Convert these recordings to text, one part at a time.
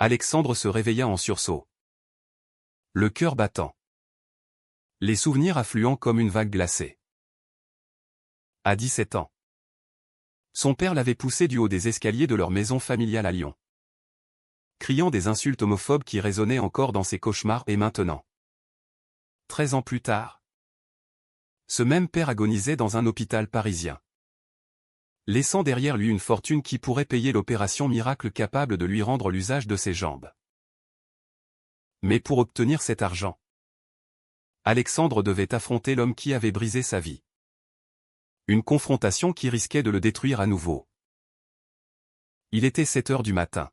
Alexandre se réveilla en sursaut. Le cœur battant. Les souvenirs affluant comme une vague glacée. À 17 ans. Son père l'avait poussé du haut des escaliers de leur maison familiale à Lyon. Criant des insultes homophobes qui résonnaient encore dans ses cauchemars et maintenant. 13 ans plus tard. Ce même père agonisait dans un hôpital parisien. Laissant derrière lui une fortune qui pourrait payer l'opération miracle capable de lui rendre l'usage de ses jambes. Mais pour obtenir cet argent, Alexandre devait affronter l'homme qui avait brisé sa vie. Une confrontation qui risquait de le détruire à nouveau. Il était 7 heures du matin.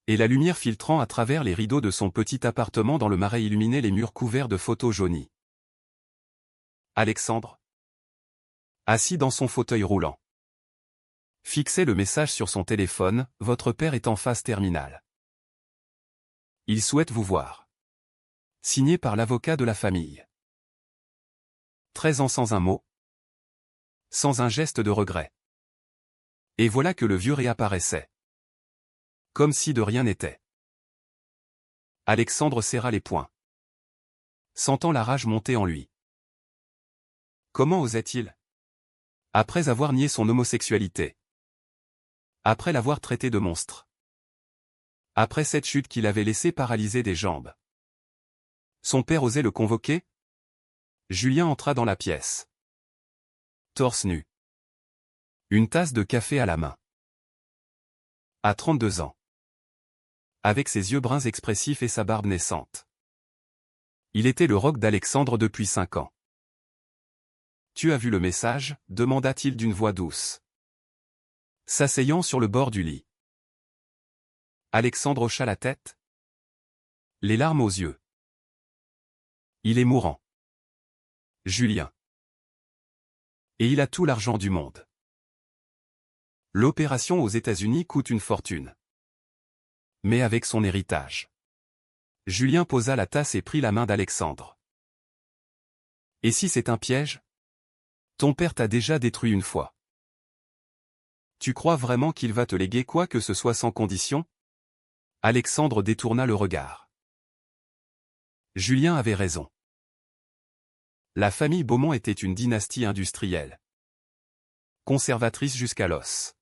Et la lumière filtrant à travers les rideaux de son petit appartement dans le Marais illuminait les murs couverts de photos jaunies. Alexandre, assis dans son fauteuil roulant, fixait le message sur son téléphone, « Votre père est en phase terminale. Il souhaite vous voir. » Signé par l'avocat de la famille. 13 ans sans un mot. Sans un geste de regret. Et voilà que le vieux réapparaissait. Comme si de rien n'était. Alexandre serra les poings. Sentant la rage monter en lui. Comment osait-il? Après avoir nié son homosexualité. Après l'avoir traité de monstre. Après cette chute qui l'avait laissé paralysé des jambes. Son père osait le convoquer? Julien entra dans la pièce. Torse nu. Une tasse de café à la main. À 32 ans. Avec ses yeux bruns expressifs et sa barbe naissante. Il était le roc d'Alexandre depuis 5 ans. Tu as vu le message? Demanda-t-il d'une voix douce. S'asseyant sur le bord du lit. Alexandre hocha la tête. Les larmes aux yeux. Il est mourant. Julien. Et il a tout l'argent du monde. L'opération aux États-Unis coûte une fortune. Mais avec son héritage. Julien posa la tasse et prit la main d'Alexandre. Et si c'est un piège? Ton père t'a déjà détruit une fois. Tu crois vraiment qu'il va te léguer quoi que ce soit sans condition? Alexandre détourna le regard. Julien avait raison. La famille Beaumont était une dynastie industrielle. Conservatrice jusqu'à l'os.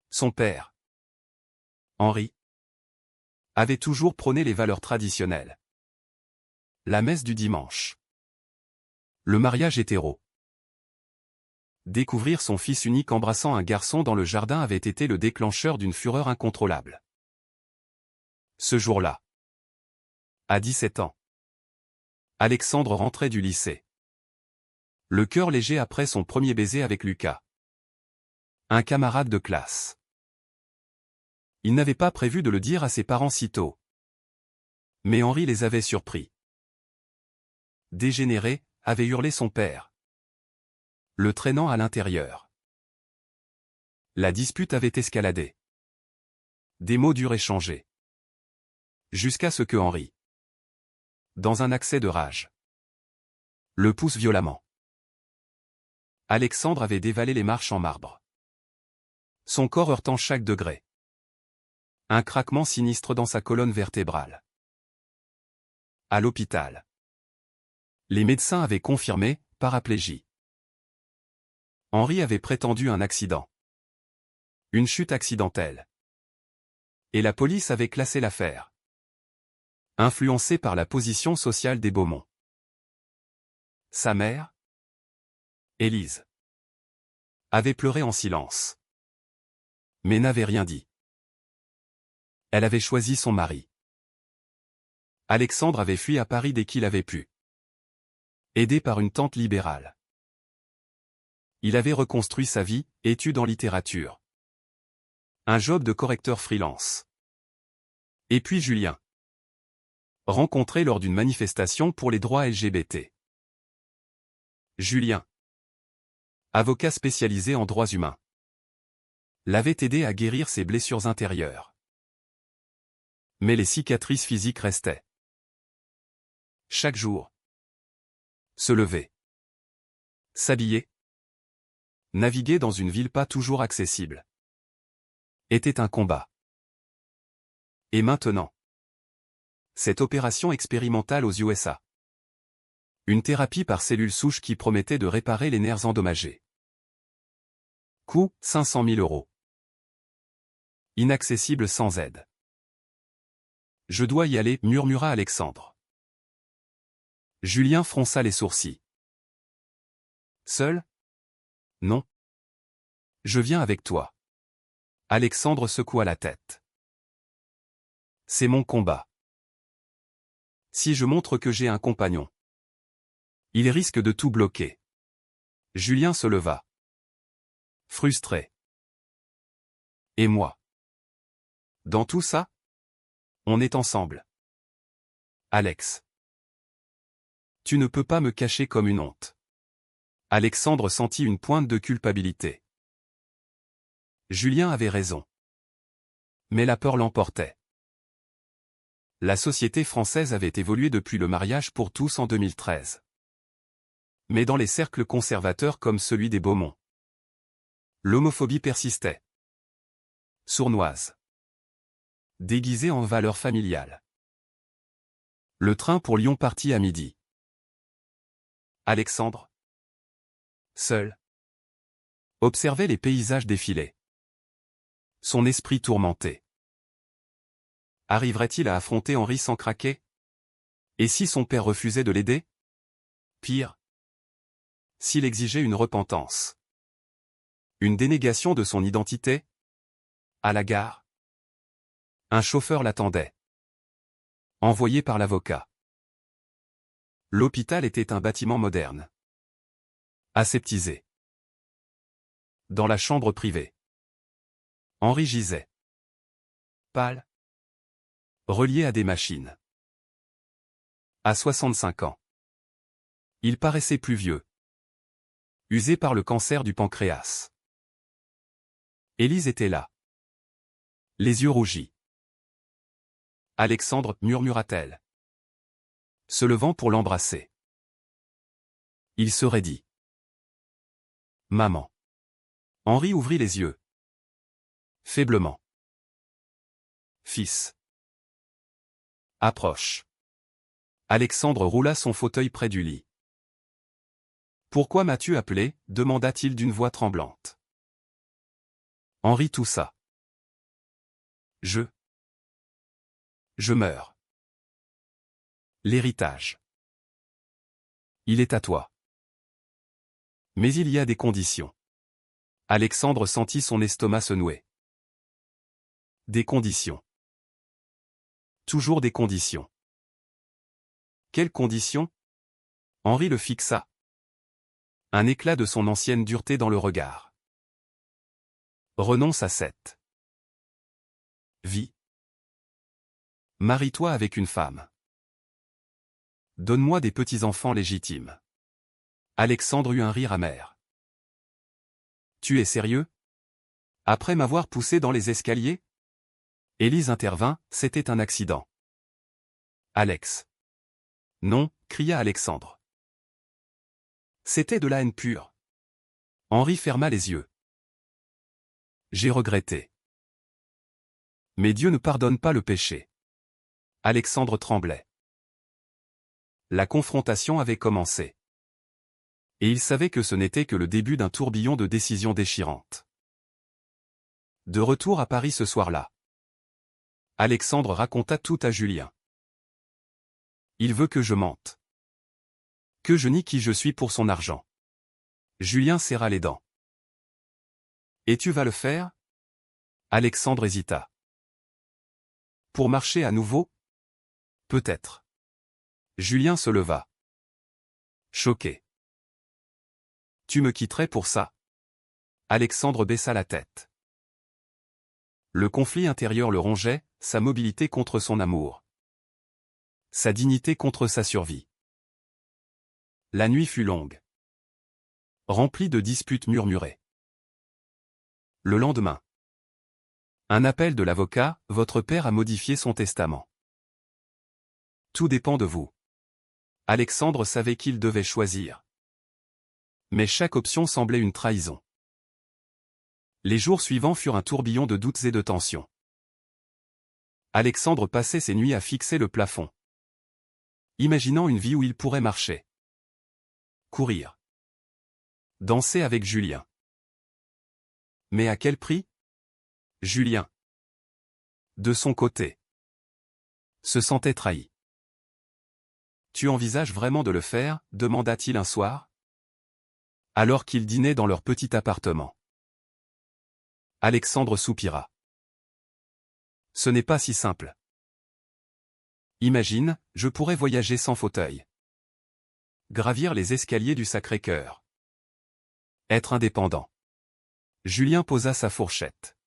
Son père, Henri, avait toujours prôné les valeurs traditionnelles. La messe du dimanche. Le mariage hétéro. Découvrir son fils unique embrassant un garçon dans le jardin avait été le déclencheur d'une fureur incontrôlable. Ce jour-là, à 17 ans, Alexandre rentrait du lycée. Le cœur léger après son premier baiser avec Lucas. Un camarade de classe. Il n'avait pas prévu de le dire à ses parents si tôt. Mais Henri les avait surpris. Dégénéré, avait hurlé son père. Le traînant à l'intérieur. La dispute avait escaladé. Des mots durs échangés. Jusqu'à ce que Henri, dans un accès de rage, le pousse violemment. Alexandre avait dévalé les marches en marbre. Son corps heurtant chaque degré. Un craquement sinistre dans sa colonne vertébrale. À l'hôpital. Les médecins avaient confirmé, paraplégie. Henri avait prétendu un accident. Une chute accidentelle. Et la police avait classé l'affaire. Influencée par la position sociale des Beaumont. Sa mère, Élise, avait pleuré en silence. Mais n'avait rien dit. Elle avait choisi son mari. Alexandre avait fui à Paris dès qu'il avait pu. Aidé par une tante libérale. Il avait reconstruit sa vie, études en littérature. Un job de correcteur freelance. Et puis Julien. Rencontré lors d'une manifestation pour les droits LGBT. Julien, avocat spécialisé en droits humains, l'avait aidé à guérir ses blessures intérieures. Mais les cicatrices physiques restaient. Chaque jour. Se lever. S'habiller. Naviguer dans une ville pas toujours accessible. Était un combat. Et maintenant? Cette opération expérimentale aux USA. Une thérapie par cellules souches qui promettait de réparer les nerfs endommagés. Coût, 500 000 €. Inaccessible sans aide. Je dois y aller, murmura Alexandre. Julien fronça les sourcils. Seul? Non. Je viens avec toi. Alexandre secoua la tête. C'est mon combat. Si je montre que j'ai un compagnon, il risque de tout bloquer. Julien se leva. Frustré. Et moi? Dans tout ça? On est ensemble. Alex. Tu ne peux pas me cacher comme une honte. Alexandre sentit une pointe de culpabilité. Julien avait raison. Mais la peur l'emportait. La société française avait évolué depuis le mariage pour tous en 2013. Mais dans les cercles conservateurs comme celui des Beaumont, l'homophobie persistait. Sournoise. Déguisée en valeurs familiales. Le train pour Lyon partit à midi. Alexandre, seul, observait les paysages défiler. Son esprit tourmenté. Arriverait-il à affronter Henri sans craquer? Et si son père refusait de l'aider? Pire, s'il exigeait une repentance. Une dénégation de son identité? À la gare, un chauffeur l'attendait. Envoyé par l'avocat. L'hôpital était un bâtiment moderne. Aseptisé. Dans la chambre privée, Henri gisait. Pâle. Relié à des machines. À 65 ans. Il paraissait plus vieux. Usé par le cancer du pancréas. Élise était là. Les yeux rougis. Alexandre, murmura-t-elle, se levant pour l'embrasser. Il se raidit. Maman. Henri ouvrit les yeux. Faiblement. Fils. Approche. Alexandre roula son fauteuil près du lit. Pourquoi m'as-tu appelé? Demanda-t-il d'une voix tremblante. Henri toussa. Je meurs. L'héritage. Il est à toi. Mais il y a des conditions. Alexandre sentit son estomac se nouer. Des conditions. Toujours des conditions. Quelles conditions? Henri le fixa. Un éclat de son ancienne dureté dans le regard. Renonce à cette vie. Marie-toi avec une femme. Donne-moi des petits-enfants légitimes. Alexandre eut un rire amer. Tu es sérieux? Après m'avoir poussé dans les escaliers? Élise intervint, c'était un accident. Alex. Non, cria Alexandre. C'était de la haine pure. Henri ferma les yeux. J'ai regretté. Mais Dieu ne pardonne pas le péché. Alexandre tremblait. La confrontation avait commencé. Et il savait que ce n'était que le début d'un tourbillon de décisions déchirantes. De retour à Paris ce soir-là, Alexandre raconta tout à Julien. Il veut que je mente. Que je nie qui je suis pour son argent. Julien serra les dents. Et tu vas le faire? Alexandre hésita. Pour marcher à nouveau? Peut-être. Julien se leva. Choqué. Tu me quitterais pour ça? Alexandre baissa la tête. Le conflit intérieur le rongeait, sa mobilité contre son amour. Sa dignité contre sa survie. La nuit fut longue. Remplie de disputes murmurées. Le lendemain. Un appel de l'avocat, votre père a modifié son testament. Tout dépend de vous. Alexandre savait qu'il devait choisir. Mais chaque option semblait une trahison. Les jours suivants furent un tourbillon de doutes et de tensions. Alexandre passait ses nuits à fixer le plafond, imaginant une vie où il pourrait marcher, courir, danser avec Julien. Mais à quel prix? Julien, de son côté, se sentait trahi. Tu envisages vraiment de le faire? Demanda-t-il un soir, alors qu'ils dînaient dans leur petit appartement. Alexandre soupira. Ce n'est pas si simple. Imagine, je pourrais voyager sans fauteuil. Gravir les escaliers du Sacré-Cœur. Être indépendant. Julien posa sa fourchette.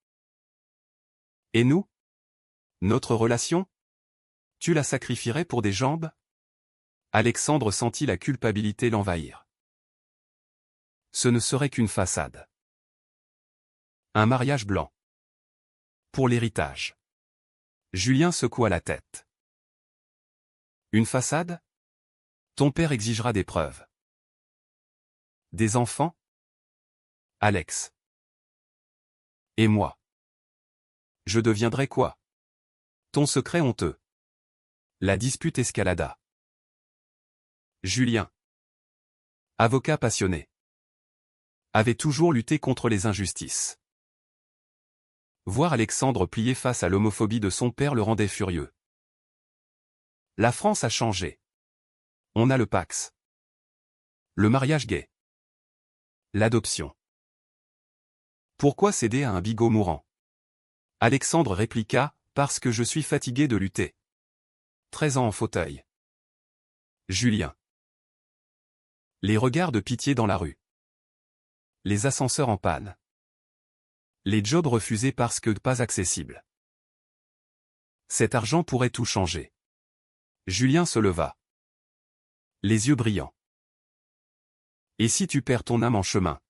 Et nous? Notre relation? Tu la sacrifierais pour des jambes? Alexandre sentit la culpabilité l'envahir. Ce ne serait qu'une façade. Un mariage blanc. Pour l'héritage. Julien secoua la tête. Une façade? Ton père exigera des preuves. Des enfants? Alex. Et moi? Je deviendrai quoi? Ton secret honteux. La dispute escalada. Julien, avocat passionné, avait toujours lutté contre les injustices. Voir Alexandre plier face à l'homophobie de son père le rendait furieux. La France a changé. On a le Pacs. Le mariage gay. L'adoption. Pourquoi céder à un bigot mourant? Alexandre répliqua, parce que je suis fatigué de lutter. 13 ans en fauteuil. Julien. Les regards de pitié dans la rue. Les ascenseurs en panne. Les jobs refusés parce que pas accessibles. Cet argent pourrait tout changer. Julien se leva. Les yeux brillants. Et si tu perds ton âme en chemin?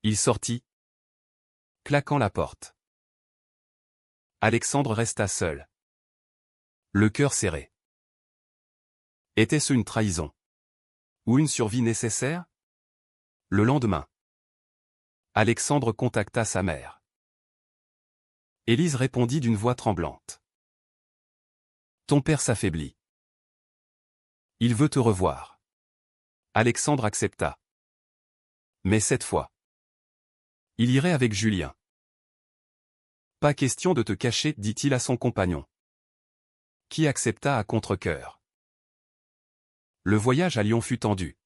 Il sortit, claquant la porte. Alexandre resta seul. Le cœur serré. Était-ce une trahison? Ou une survie nécessaire? Le lendemain, Alexandre contacta sa mère. Élise répondit d'une voix tremblante. Ton père s'affaiblit. Il veut te revoir. Alexandre accepta. Mais cette fois, il irait avec Julien. Pas question de te cacher, dit-il à son compagnon. Qui accepta à contre-cœur. Le voyage à Lyon fut tendu.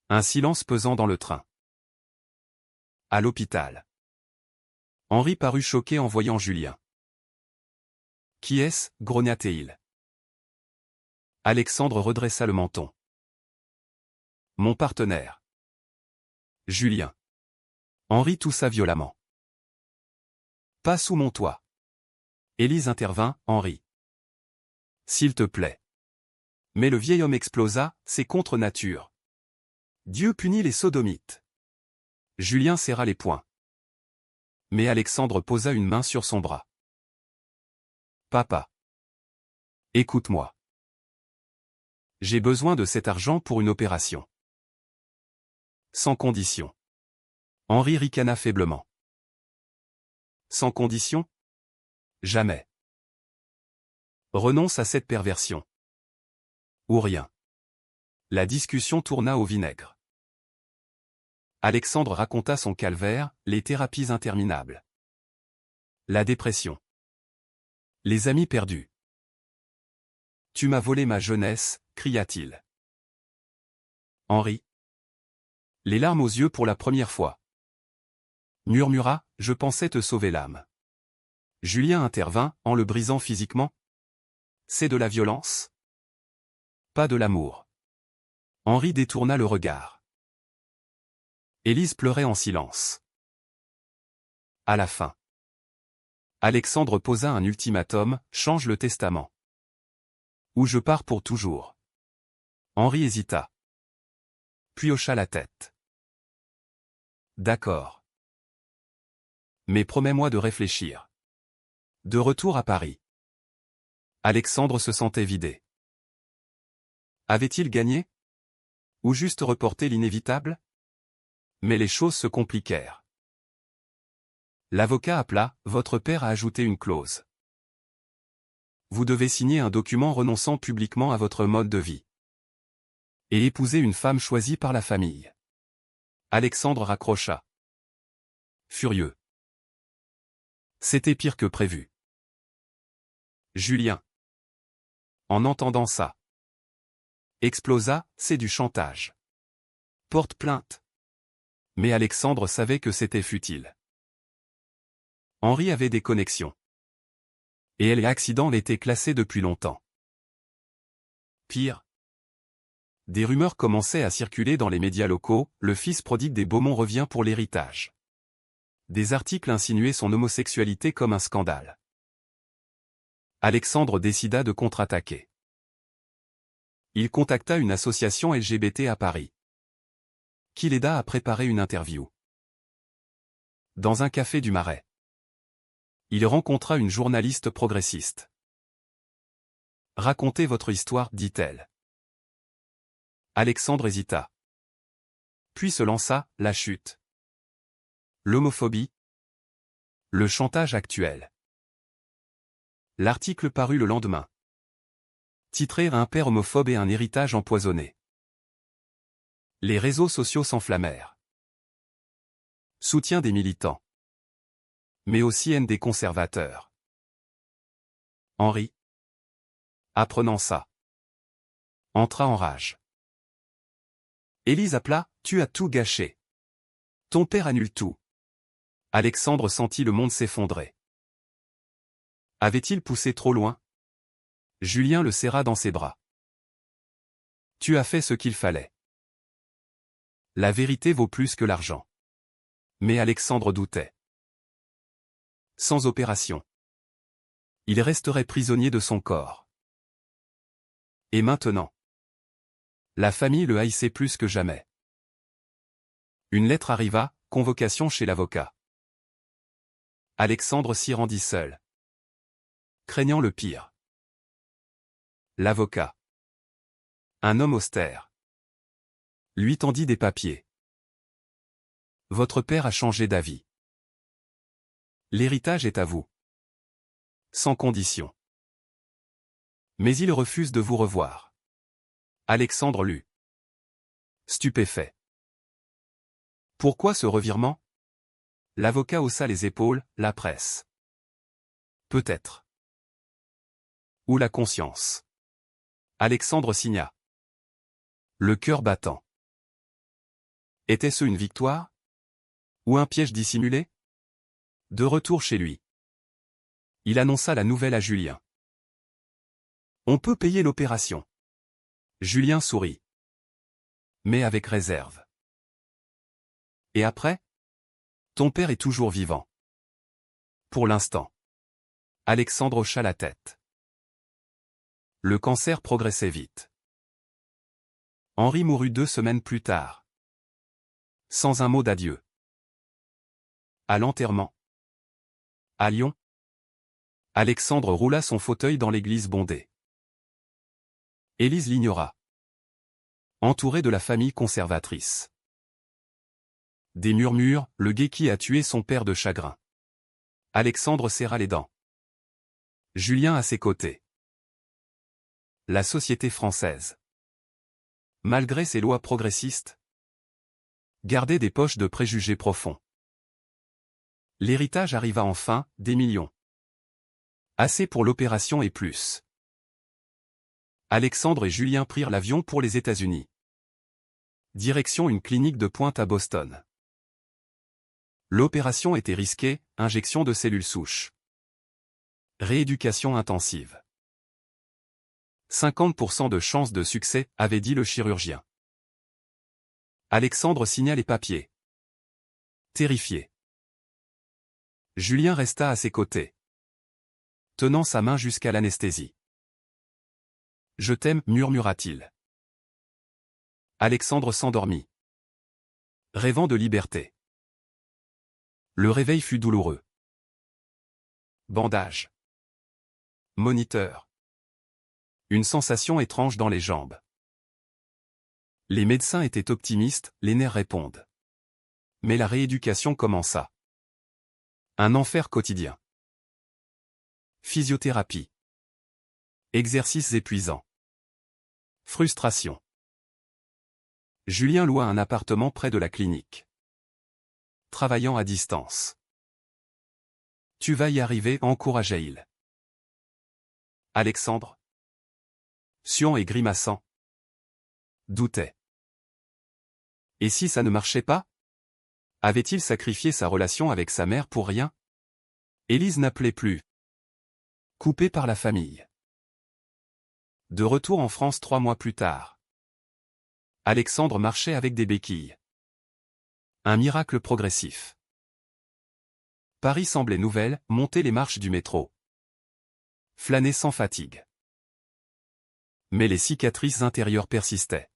Un silence pesant dans le train. À l'hôpital. Henri parut choqué en voyant Julien. Qui est-ce? Grogna-t-il. Alexandre redressa le menton. Mon partenaire. Julien. Henri toussa violemment. Pas sous mon toit. Élise intervint, Henri. S'il te plaît. Mais le vieil homme explosa, c'est contre nature. Dieu punit les sodomites. Julien serra les poings. Mais Alexandre posa une main sur son bras. Papa. Écoute-moi. J'ai besoin de cet argent pour une opération. Sans condition. Henri ricana faiblement. Sans condition? Jamais. Renonce à cette perversion. Ou rien. La discussion tourna au vinaigre. Alexandre raconta son calvaire, les thérapies interminables. La dépression. Les amis perdus. Tu m'as volé ma jeunesse, cria-t-il. Henri. Les larmes aux yeux pour la première fois. Murmura, je pensais te sauver l'âme. Julien intervint, en le brisant physiquement. C'est de la violence? Pas de l'amour. Henri détourna le regard. Élise pleurait en silence. À la fin. Alexandre posa un ultimatum, change le testament. Ou je pars pour toujours. Henri hésita. Puis hocha la tête. D'accord. Mais promets-moi de réfléchir. De retour à Paris. Alexandre se sentait vidé. Avait-il gagné? Ou juste reporté l'inévitable? Mais les choses se compliquèrent. L'avocat appela, votre père a ajouté une clause. Vous devez signer un document renonçant publiquement à votre mode de vie. Et épouser une femme choisie par la famille. Alexandre raccrocha. Furieux. C'était pire que prévu. Julien, en entendant ça, explosa, c'est du chantage. Porte plainte. Mais Alexandre savait que c'était futile. Henri avait des connexions. Et l'accident l'était classé depuis longtemps. Pire. Des rumeurs commençaient à circuler dans les médias locaux, le fils prodigue des Beaumont revient pour l'héritage. Des articles insinuaient son homosexualité comme un scandale. Alexandre décida de contre-attaquer. Il contacta une association LGBT à Paris, qui l'aida à préparer une interview. Dans un café du Marais, il rencontra une journaliste progressiste. « Racontez votre histoire, dit-elle. Alexandre hésita. Puis se lança, la chute. L'homophobie. Le chantage actuel. L'article parut le lendemain. Titré « Un père homophobe et un héritage empoisonné ». Les réseaux sociaux s'enflammèrent. Soutien des militants. Mais aussi haine des conservateurs. Henri, apprenant ça, entra en rage. Élise appela, tu as tout gâché. Ton père annule tout. Alexandre sentit le monde s'effondrer. Avait-il poussé trop loin? Julien le serra dans ses bras. Tu as fait ce qu'il fallait. La vérité vaut plus que l'argent. Mais Alexandre doutait. Sans opération, il resterait prisonnier de son corps. Et maintenant, la famille le haïssait plus que jamais. Une lettre arriva, convocation chez l'avocat. Alexandre s'y rendit seul, craignant le pire. L'avocat, un homme austère, lui tendit des papiers. Votre père a changé d'avis. L'héritage est à vous. Sans condition. Mais il refuse de vous revoir. Alexandre lut. Stupéfait. Pourquoi ce revirement? L'avocat haussa les épaules, la presse. Peut-être. Ou la conscience. Alexandre signa. Le cœur battant. Était-ce une victoire? Ou un piège dissimulé? De retour chez lui, il annonça la nouvelle à Julien. On peut payer l'opération. Julien sourit. Mais avec réserve. Et après? Ton père est toujours vivant. Pour l'instant. Alexandre hocha la tête. Le cancer progressait vite. Henri mourut 2 semaines plus tard. Sans un mot d'adieu. À l'enterrement. À Lyon, Alexandre roula son fauteuil dans l'église bondée. Élise l'ignora. Entourée de la famille conservatrice. Des murmures, le gay qui a tué son père de chagrin. Alexandre serra les dents. Julien à ses côtés. La société française, malgré ses lois progressistes, gardait des poches de préjugés profonds. L'héritage arriva enfin, des millions. Assez pour l'opération et plus. Alexandre et Julien prirent l'avion pour les États-Unis. Direction une clinique de pointe à Boston. L'opération était risquée, injection de cellules souches. Rééducation intensive. 50% de chances de succès, avait dit le chirurgien. Alexandre signa les papiers. Terrifié. Julien resta à ses côtés, tenant sa main jusqu'à l'anesthésie. « Je t'aime » murmura-t-il. Alexandre s'endormit, rêvant de liberté. Le réveil fut douloureux. Bandage. Moniteur. Une sensation étrange dans les jambes. Les médecins étaient optimistes, les nerfs répondent. Mais la rééducation commença. Un enfer quotidien. Physiothérapie. Exercices épuisants. Frustration. Julien loua un appartement près de la clinique. Travaillant à distance. Tu vas y arriver, encourageait-il. Alexandre, suant et grimaçant, doutait. Et si ça ne marchait pas? Avait-il sacrifié sa relation avec sa mère pour rien? Élise n'appelait plus. Coupée par la famille. De retour en France 3 mois plus tard. Alexandre marchait avec des béquilles. Un miracle progressif. Paris semblait nouvelle, monter les marches du métro. Flâner sans fatigue. Mais les cicatrices intérieures persistaient.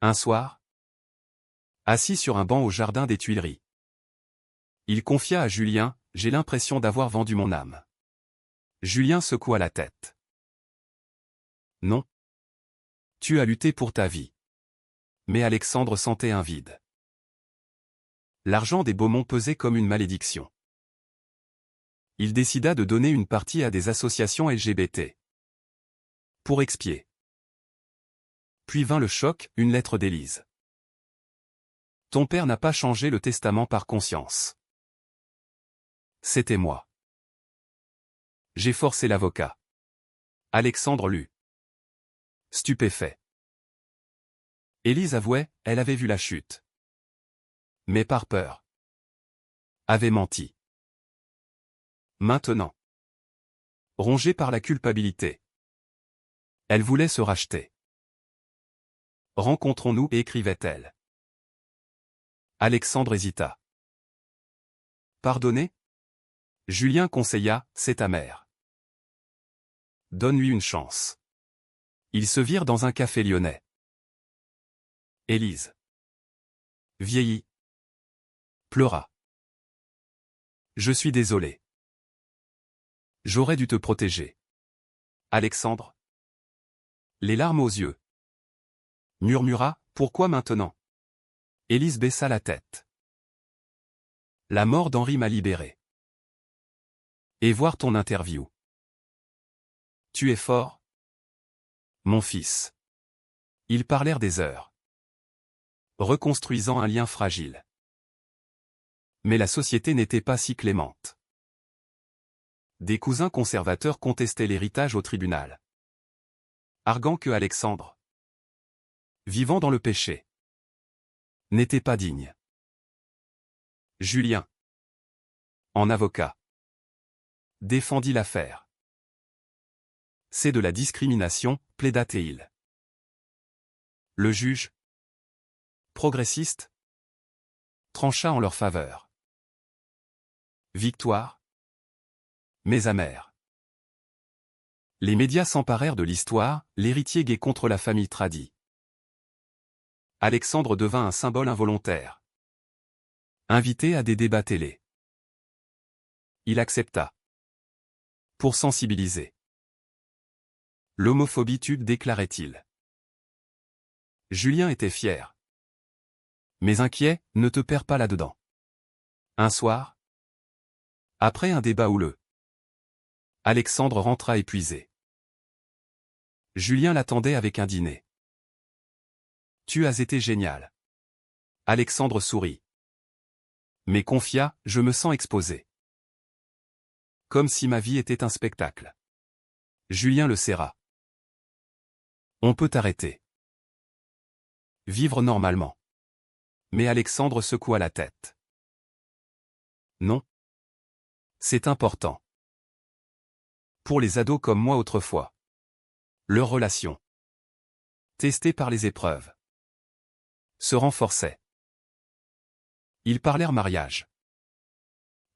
Un soir, assis sur un banc au jardin des Tuileries, il confia à Julien, « J'ai l'impression d'avoir vendu mon âme. » Julien secoua la tête. Non. Tu as lutté pour ta vie. Mais Alexandre sentait un vide. L'argent des Beaumont pesait comme une malédiction. Il décida de donner une partie à des associations LGBT. Pour expier. Puis vint le choc, une lettre d'Élise. Ton père n'a pas changé le testament par conscience. C'était moi. J'ai forcé l'avocat. Alexandre lut. Stupéfait. Élise avouait, elle avait vu la chute. Mais par peur. Avait menti. Maintenant. Rongée par la culpabilité. Elle voulait se racheter. Rencontrons-nous, écrivait-elle. Alexandre hésita. Pardonner? Julien conseilla, c'est ta mère. Donne-lui une chance. Ils se virent dans un café lyonnais. Élise. Vieillit. Pleura. Je suis désolé. J'aurais dû te protéger. Alexandre. Les larmes aux yeux. Murmura, pourquoi maintenant? Élise baissa la tête. La mort d'Henri m'a libéré. Et voir ton interview. Tu es fort? Mon fils. Ils parlèrent des heures. Reconstruisant un lien fragile. Mais la société n'était pas si clémente. Des cousins conservateurs contestaient l'héritage au tribunal. Arguant que Alexandre, vivant dans le péché, n'était pas digne. Julien, en avocat, défendit l'affaire. C'est de la discrimination, plaida-t-il. Le juge, progressiste, trancha en leur faveur. Victoire, mais amère. Les médias s'emparèrent de l'histoire, l'héritier gay contre la famille tradie. Alexandre devint un symbole involontaire. Invité à des débats télé. Il accepta. Pour sensibiliser. L'homophobie tue, déclarait-il. Julien était fier. Mais inquiet, ne te perds pas là-dedans. Un soir, après un débat houleux, Alexandre rentra épuisé. Julien l'attendait avec un dîner. Tu as été génial. Alexandre sourit. Mais confia, je me sens exposé. Comme si ma vie était un spectacle. Julien le serra. On peut arrêter. Vivre normalement. Mais Alexandre secoua la tête. Non. C'est important. Pour les ados comme moi autrefois. Leur relation, testée par les épreuves, se renforçait. Ils parlèrent mariage.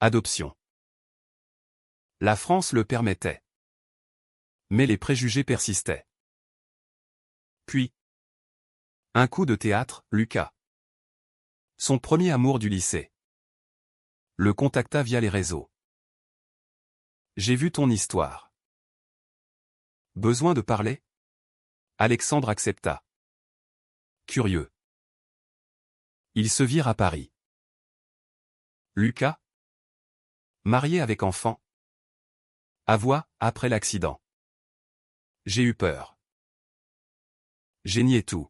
Adoption. La France le permettait. Mais les préjugés persistaient. Puis, un coup de théâtre, Lucas. Son premier amour du lycée. Le contacta via les réseaux. J'ai vu ton histoire. Besoin de parler? Alexandre accepta. Curieux. Ils se virent à Paris. Lucas, marié avec enfant, avoua, après l'accident. J'ai eu peur. J'ai nié tout.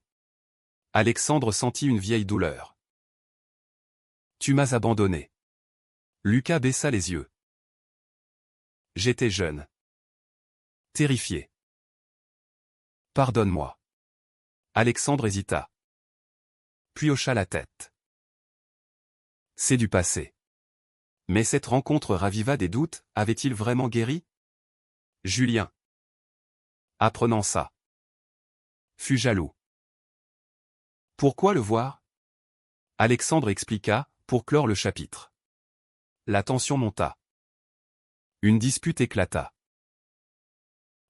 Alexandre sentit une vieille douleur. Tu m'as abandonné. Lucas baissa les yeux. J'étais jeune. Terrifié. Pardonne-moi. Alexandre hésita. Puis hocha la tête. C'est du passé. Mais cette rencontre raviva des doutes, avait-il vraiment guéri? Julien, apprenant ça, fut jaloux. Pourquoi le voir? Alexandre expliqua, pour clore le chapitre. La tension monta. Une dispute éclata.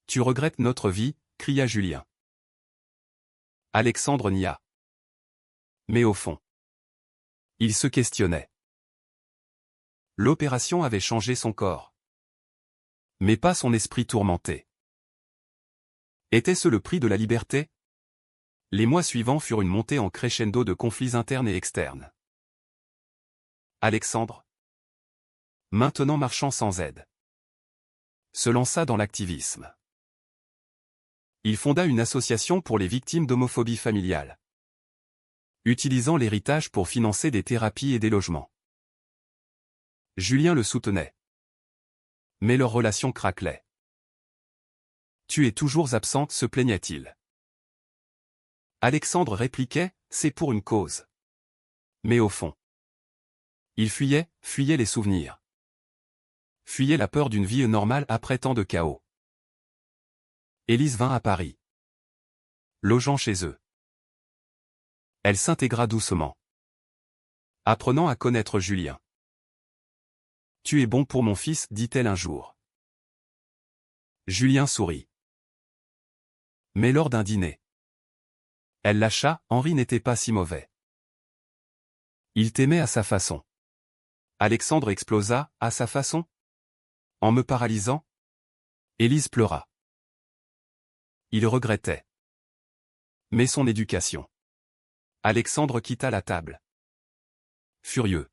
Tu regrettes notre vie, cria Julien. Alexandre nia. Mais au fond, il se questionnait. L'opération avait changé son corps. Mais pas son esprit tourmenté. Était-ce le prix de la liberté? Les mois suivants furent une montée en crescendo de conflits internes et externes. Alexandre, maintenant marchant sans aide, se lança dans l'activisme. Il fonda une association pour les victimes d'homophobie familiale, utilisant l'héritage pour financer des thérapies et des logements. Julien le soutenait. Mais leur relation craquelait. Tu es toujours absente, se plaignait-il. Alexandre répliquait, c'est pour une cause. Mais au fond, il fuyait les souvenirs. Fuyait la peur d'une vie normale après tant de chaos. Élise vint à Paris, logeant chez eux. Elle s'intégra doucement, apprenant à connaître Julien. Tu es bon pour mon fils, dit-elle un jour. Julien sourit. Mais lors d'un dîner, elle lâcha, Henri n'était pas si mauvais. Il t'aimait à sa façon. Alexandre explosa, à sa façon? En me paralysant? Élise pleura. Il regrettait. Mais son éducation. Alexandre quitta la table. Furieux.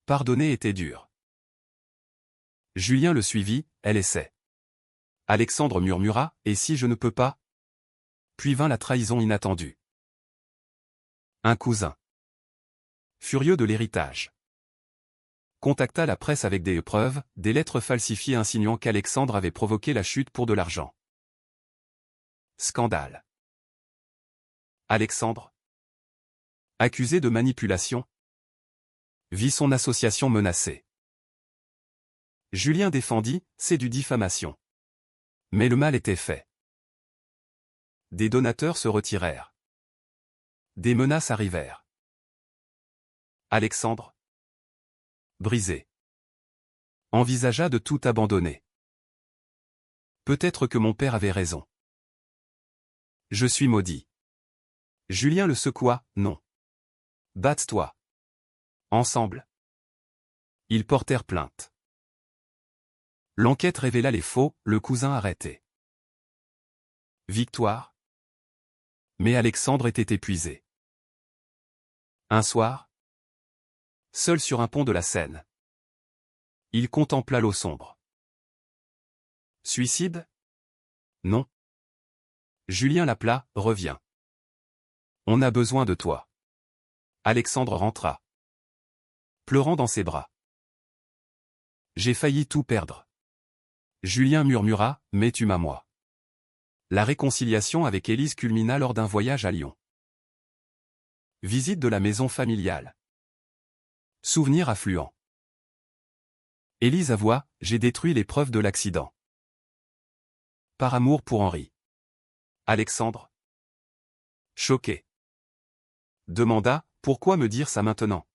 Pardonner était dur. Julien le suivit, elle essaie. Alexandre murmura, et si je ne peux pas? Puis vint la trahison inattendue. Un cousin, furieux de l'héritage, contacta la presse avec des preuves, des lettres falsifiées insinuant qu'Alexandre avait provoqué la chute pour de l'argent. Scandale. Alexandre, accusé de manipulation, vit son association menacée. Julien défendit, c'est du diffamation. Mais le mal était fait. Des donateurs se retirèrent. Des menaces arrivèrent. Alexandre, brisé, envisagea de tout abandonner. Peut-être que mon père avait raison. Je suis maudit. Julien le secoua, non. Batte-toi. Ensemble. Ils portèrent plainte. L'enquête révéla les faux, le cousin arrêté. Victoire. Mais Alexandre était épuisé. Un soir, seul sur un pont de la Seine, il contempla l'eau sombre. Suicide? Non. Julien l'appela, reviens. On a besoin de toi. Alexandre rentra, pleurant dans ses bras. J'ai failli tout perdre. Julien murmura, mais tu m'as moi. La réconciliation avec Élise culmina lors d'un voyage à Lyon. Visite de la maison familiale. Souvenir affluent. Élise avoua, j'ai détruit les preuves de l'accident. Par amour pour Henri. Alexandre, choqué, demanda, pourquoi me dire ça maintenant?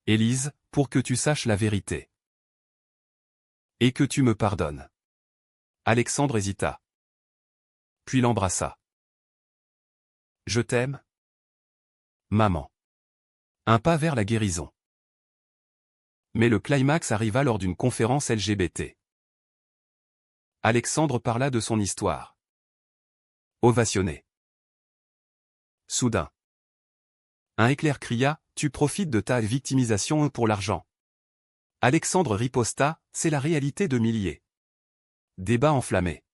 Élise, pour que tu saches la vérité. Et que tu me pardonnes. Alexandre hésita. Puis l'embrassa. Je t'aime, maman. Un pas vers la guérison. Mais le climax arriva lors d'une conférence LGBT. Alexandre parla de son histoire. Ovationné. Soudain, un éclair cria, tu profites de ta victimisation pour l'argent. Alexandre riposta, c'est la réalité de milliers. Débat enflammé.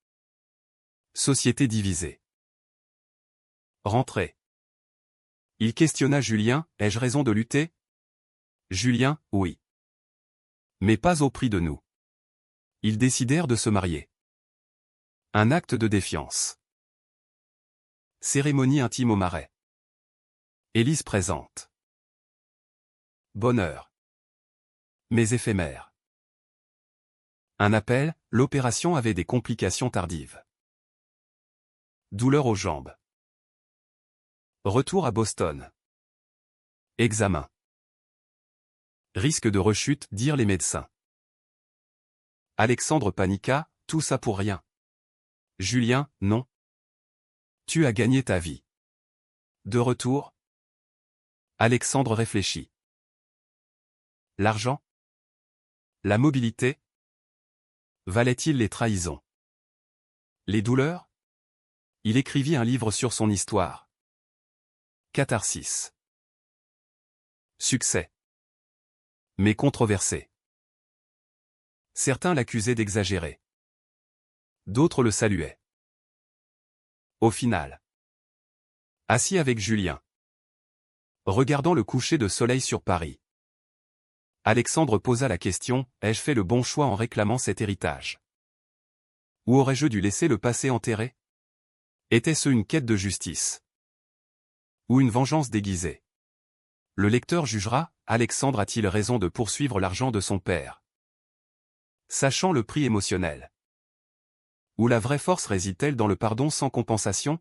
Société divisée. Rentrée. Il questionna Julien, ai-je raison de lutter? Julien, oui. Mais pas au prix de nous. Ils décidèrent de se marier. Un acte de défiance. Cérémonie intime au Marais. Élise présente. Bonheur. Mais éphémère. Un appel, l'opération avait des complications tardives. Douleur aux jambes. Retour à Boston. Examen. Risque de rechute, dirent les médecins. Alexandre paniqua, tout ça pour rien. Julien, non. Tu as gagné ta vie. De retour? Alexandre réfléchit. L'argent? La mobilité? Valait-il les trahisons? Les douleurs? Il écrivit un livre sur son histoire. Catharsis. Succès. Mais controversé. Certains l'accusaient d'exagérer. D'autres le saluaient. Au final. Assis avec Julien. Regardant le coucher de soleil sur Paris. Alexandre posa la question, ai-je fait le bon choix en réclamant cet héritage? Ou aurais-je dû laisser le passé enterré? Était-ce une quête de justice? Ou une vengeance déguisée? Le lecteur jugera, Alexandre a-t-il raison de poursuivre l'argent de son père? Sachant le prix émotionnel. Ou la vraie force réside-t-elle dans le pardon sans compensation?